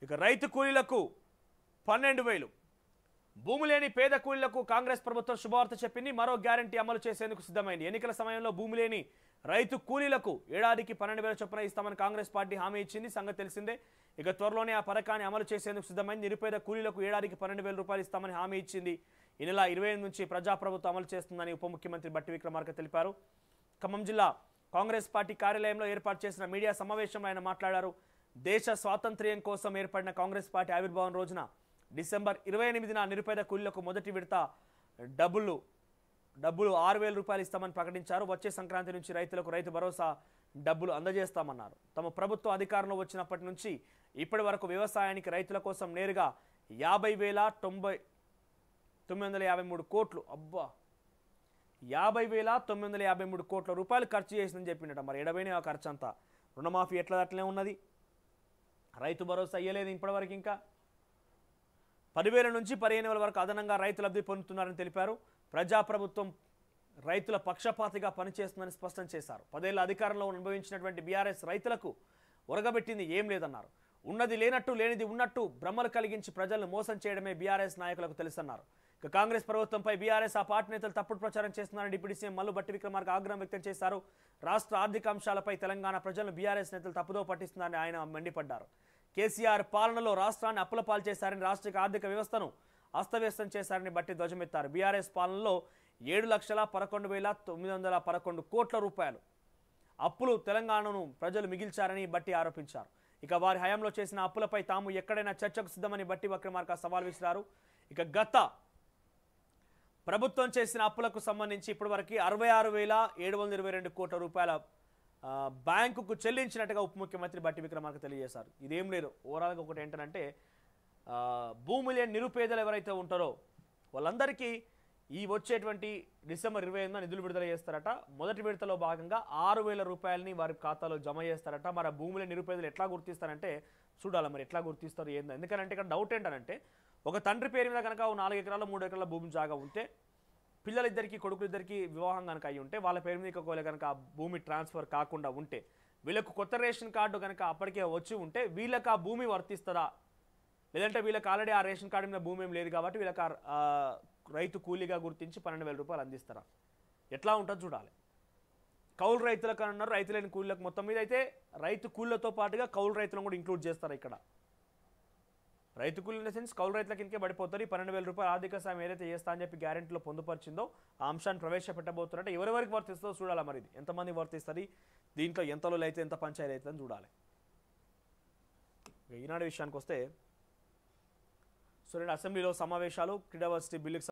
ఇక రైతు కూలీలకు 12,000 భూమి లేని పేద కూలీలకు కాంగ్రెస్ ప్రభుత్వం శుభవార్త చెప్పింది. మరో గ్యారంటీ అమలు చేసేందుకు సిద్ధమైంది. ఎన్నికల సమయంలో భూమి లేని రైతు కూలీలకు ఏడాదికి 12,000 చొప్పున ఇస్తామని కాంగ్రెస్ పార్టీ హామీ ఇచ్చింది. సంగతి తెలిసిందే. ఇక త్వరలోనే ఆ పథకాన్ని అమలు చేసేందుకు సిద్ధమైంది. నిరుపేద కూలీలకు ఏడాదికి 12,000 రూపాయలు ఇస్తామని హామీ ఇచ్చింది. ఈ నెల 28 నుంచి ప్రజాప్రభుత్వం అమలు చేస్తుందని ఉప ముఖ్యమంత్రి బట్టి విక్రమార్క తెలిపారు. ఖమ్మం జిల్లా కాంగ్రెస్ పార్టీ కార్యాలయంలో ఏర్పాటు చేసిన మీడియా సమావేశంలో ఆయన మాట్లాడారు. దేశ స్వాతంత్ర్యం కోసం ఏర్పడిన కాంగ్రెస్ పార్టీ ఆవిర్భావం రోజున డిసెంబర్ 28న నిరుపేద కూలీలకు మొదటి విడత డబ్బులు 6,000 రూపాయలు ఇస్తామని ప్రకటించారు. వచ్చే సంక్రాంతి నుంచి రైతులకు రైతు భరోసా డబ్బులు అందజేస్తామన్నారు. తమ ప్రభుత్వం అధికారంలో వచ్చినప్పటి నుంచి ఇప్పటి వరకు వ్యవసాయానికి రైతుల కోసం నేరుగా 50,953 కోట్లు 50,953 కోట్ల రూపాయలు ఖర్చు చేసిందని చెప్పిండట. మరి ఎడబైన ఆ ఖర్చు అంతా రుణమాఫీ ఎట్లా అట్లనే ఉన్నది. రైతు భరోసా అయ్యలేదు ఇప్పటివరకు. ఇంకా 10,000 నుంచి 15,000 వరకు అదనంగా రైతు లబ్ధి పొందుతున్నారని తెలిపారు. ప్రజాప్రభుత్వం రైతుల పక్షపాతిగా పనిచేస్తుందని స్పష్టం చేశారు. 10 ఏళ్ల అధికారంలో అనుభవించినటువంటి బీఆర్ఎస్ రైతులకు ఒరగబెట్టింది ఏం లేదన్నారు. ఉన్నది లేనట్టు లేనిది ఉన్నట్టు భ్రమలు కలిగించి ప్రజలను మోసం చేయడమే బీఆర్ఎస్ నాయకులకు తెలుసన్నారు. ఇక కాంగ్రెస్ ప్రభుత్వంపై బీఆర్ఎస్ ఆ పార్టీ నేతలు తప్పుడు ప్రచారం చేస్తున్నారని డిప్యూటీ సీఎం మల్లు బట్టి విక్రమార్క ఆగ్రహం వ్యక్తం చేశారు. రాష్ట్ర ఆర్థిక అంశాలపై తెలంగాణ ప్రజలను బీఆర్ఎస్ నేతలు తప్పుదో పట్టిస్తున్నారని ఆయన మండిపడ్డారు. కేసీఆర్ పాలనలో రాష్ట్రాన్ని అప్పులపాలు చేశారని, రాష్ట్ర ఆర్థిక వ్యవస్థను అస్తవ్యస్తం చేశారని బట్టి ధ్వజమెత్తారు. బీఆర్ఎస్ పాలనలో 7,11,911 కోట్ల రూపాయలు అప్పులు తెలంగాణను ప్రజలు మిగిల్చారని బట్టి ఆరోపించారు. ఇక వారి హయాంలో చేసిన అప్పులపై తాము ఎక్కడైనా చర్చకు సిద్ధమని బట్టి విక్రమార్క సవాల్ విసిరారు. ఇక గత ప్రభుత్వం చేసిన అప్పులకు సంబంధించి ఇప్పటివరకు 66,722 కోట్ల రూపాయల బ్యాంకుకు చెల్లించినట్టుగా ఉప ముఖ్యమంత్రి బట్టి విక్రమార్క తెలియజేశారు. ఇదేం లేదు, ఓవరాల్గా ఒకటి ఏంటంటే భూమి లేని నిరుపేదలు ఎవరైతే ఉంటారో వాళ్ళందరికీ ఈ వచ్చేటువంటి డిసెంబర్ 28న నిధులు విడుదల చేస్తారట. మొదటి విడతలో భాగంగా 6,000 రూపాయలని వారి ఖాతాలో జమ చేస్తారట. మరి భూమి లేని నిరుపేదలు ఎట్లా గుర్తిస్తారంటే చూడాలి, మరి ఎట్లా గుర్తిస్తారు ఏందో. ఎందుకంటే ఇక్కడ డౌట్ ఏంటంటే ఒక తండ్రి పేరు మీద కనుక 4 ఎకరాల 3 ఎకరాల భూమి జాగా ఉంటే, పిల్లలిద్దరికి కొడుకులిద్దరికి వివాహం కనుక అయ్యి ఉంటే, వాళ్ళ పేరు మీద ఒకవేళ కనుక ఆ భూమి ట్రాన్స్ఫర్ కాకుండా ఉంటే, వీళ్ళకు కొత్త రేషన్ కార్డు కనుక అప్పటికే వచ్చి ఉంటే వీళ్ళకి ఆ భూమి వర్తిస్తుందా, లేదంటే వీళ్ళకి ఆల్రెడీ ఆ రేషన్ కార్డు మీద భూమి ఏం లేదు కాబట్టి వీళ్ళకి రైతు కూలీగా గుర్తించి 12,000 రూపాయలు అందిస్తారా, ఎట్లా ఉంటుందో చూడాలి. కౌలు రైతులకు అన్నారు, రైతు లేని కూలీలకు మొత్తం మీద అయితే రైతు కూలీలతో పాటుగా కౌలు రైతులను కూడా ఇంక్లూడ్ చేస్తారు. ఇక్కడ రైతు కూలీ ఇన్ ద సెన్స్ కౌలు రైతుల కిందకే పడిపోతారు. ఈ 12,000 రూపాయలు ఆర్థిక సాయం ఏదైతే చేస్తా అని చెప్పి గ్యారెంటీలో పొందుపరిచిందో ఆ అంశాన్ని ప్రవేశపెట్టబోతున్నట్టే ఎవరెవరికి వర్తిస్తుందో చూడాలి. మరి ఇది ఎంతమంది వర్తిస్తుంది, దీంట్లో ఎంతలో అయితే ఎంత పంచాయతీ అవుతుందని చూడాలి. ఈనాడు విషయానికి వస్తే అసెంబ్లీలో సమావేశాలు క్రీడా వర్సిటీ బిల్లుకి